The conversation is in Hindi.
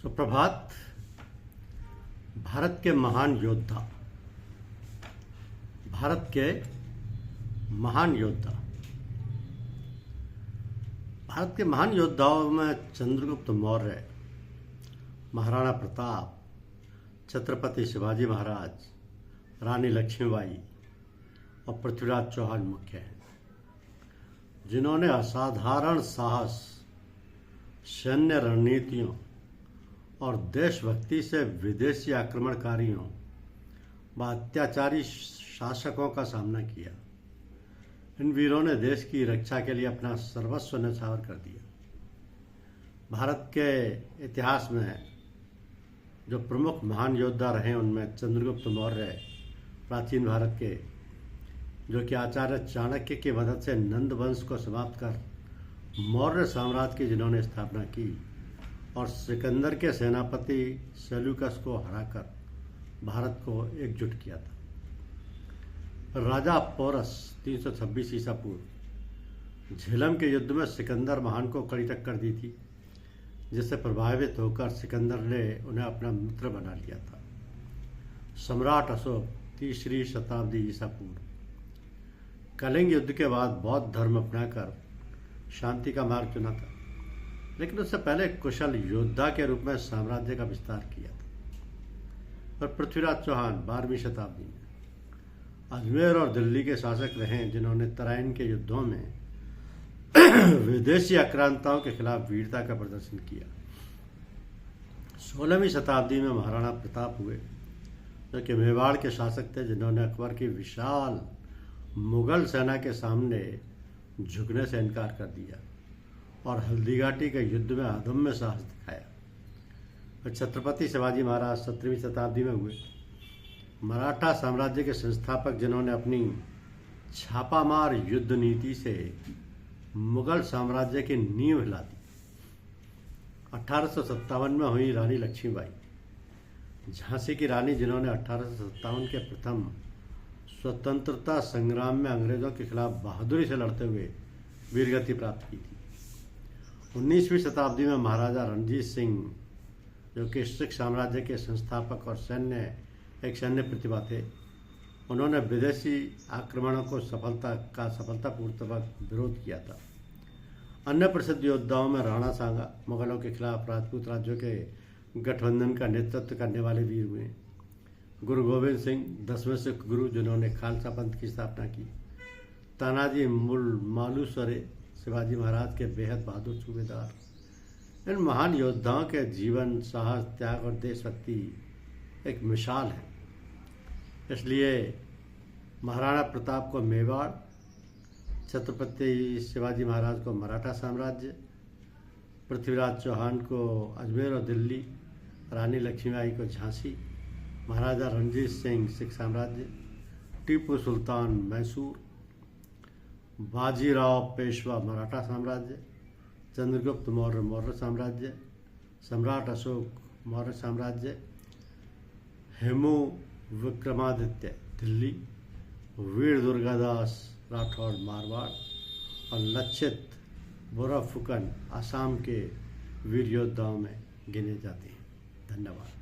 सुप्रभात। भारत के महान योद्धा, भारत के महान योद्धा, भारत के महान योद्धाओं में चंद्रगुप्त मौर्य, महाराणा प्रताप, छत्रपति शिवाजी महाराज, रानी लक्ष्मीबाई और पृथ्वीराज चौहान मुख्य हैं, जिन्होंने असाधारण साहस, सैन्य रणनीतियों और देशभक्ति से विदेशी आक्रमणकारियों व अत्याचारी शासकों का सामना किया। इन वीरों ने देश की रक्षा के लिए अपना सर्वस्व न्यौछावर कर दिया। भारत के इतिहास में जो प्रमुख महान योद्धा रहे उनमें चंद्रगुप्त मौर्य, प्राचीन भारत के, जो कि आचार्य चाणक्य की मदद से नंद वंश को समाप्त कर मौर्य साम्राज्य की जिन्होंने स्थापना की, और सिकंदर के सेनापति सेल्यूकस को हराकर भारत को एकजुट किया था। राजा पोरस 326 ईसा पूर्व झेलम के युद्ध में सिकंदर महान को कड़ी टक्कर दी थी, जिससे प्रभावित होकर सिकंदर ने उन्हें अपना मित्र बना लिया था। सम्राट अशोक 3री शताब्दी ईसा पूर्व कलिंग युद्ध के बाद बौद्ध धर्म अपनाकर शांति का मार्ग चुना था, लेकिन उससे पहले कुशल योद्धा के रूप में साम्राज्य का विस्तार किया था। और पृथ्वीराज चौहान 12वीं शताब्दी में अजमेर और दिल्ली के शासक रहे, जिन्होंने तराइन के युद्धों में विदेशी आक्रांताओं के खिलाफ वीरता का प्रदर्शन किया। 16वीं शताब्दी में महाराणा प्रताप हुए, जो कि मेवाड़ के शासक थे, जिन्होंने अकबर की विशाल मुगल सेना के सामने झुकने से इनकार कर दिया और हल्दीघाटी के युद्ध में अदम्य साहस दिखाया। और छत्रपति शिवाजी महाराज 17वीं शताब्दी में हुए, मराठा साम्राज्य के संस्थापक, जिन्होंने अपनी छापामार युद्ध नीति से मुगल साम्राज्य की नींव हिला दी। 1857 में हुई रानी लक्ष्मीबाई, झांसी की रानी, जिन्होंने 1857 के प्रथम स्वतंत्रता संग्राम में अंग्रेजों के खिलाफ बहादुरी से लड़ते हुए वीरगति प्राप्त की थी। 19वीं शताब्दी में महाराजा रणजीत सिंह, जो कि सिख साम्राज्य के संस्थापक और एक सैन्य प्रतिभा थे, उन्होंने विदेशी आक्रमणों को सफलतापूर्वक विरोध किया था। अन्य प्रसिद्ध योद्धाओं में राणा सांगा, मुगलों के खिलाफ राजपूत राज्यों के गठबंधन का नेतृत्व करने वाले वीर हुए। गुरु गोविंद सिंह 10वें सिख गुरु, जिन्होंने खालसा पंथ की स्थापना की। तानाजी मालूसरे, शिवाजी महाराज के बेहद बहादुर सूबेदार। इन महान योद्धाओं के जीवन, साहस, त्याग और देशभक्ति एक मिसाल है। इसलिए महाराणा प्रताप को मेवाड़, छत्रपति शिवाजी महाराज को मराठा साम्राज्य, पृथ्वीराज चौहान को अजमेर और दिल्ली, रानी लक्ष्मीबाई को झांसी, महाराजा रणजीत सिंह सिख साम्राज्य, टीपू सुल्तान मैसूर, बाजीराव पेशवा मराठा साम्राज्य, चंद्रगुप्त मौर्य मौर्य साम्राज्य, सम्राट अशोक मौर्य साम्राज्य, हेमू विक्रमादित्य दिल्ली, वीर दुर्गादास राठौड़ मारवाड़ और लक्षित बोराफुकन आसाम के वीर योद्धाओं में गिने जाते हैं। धन्यवाद।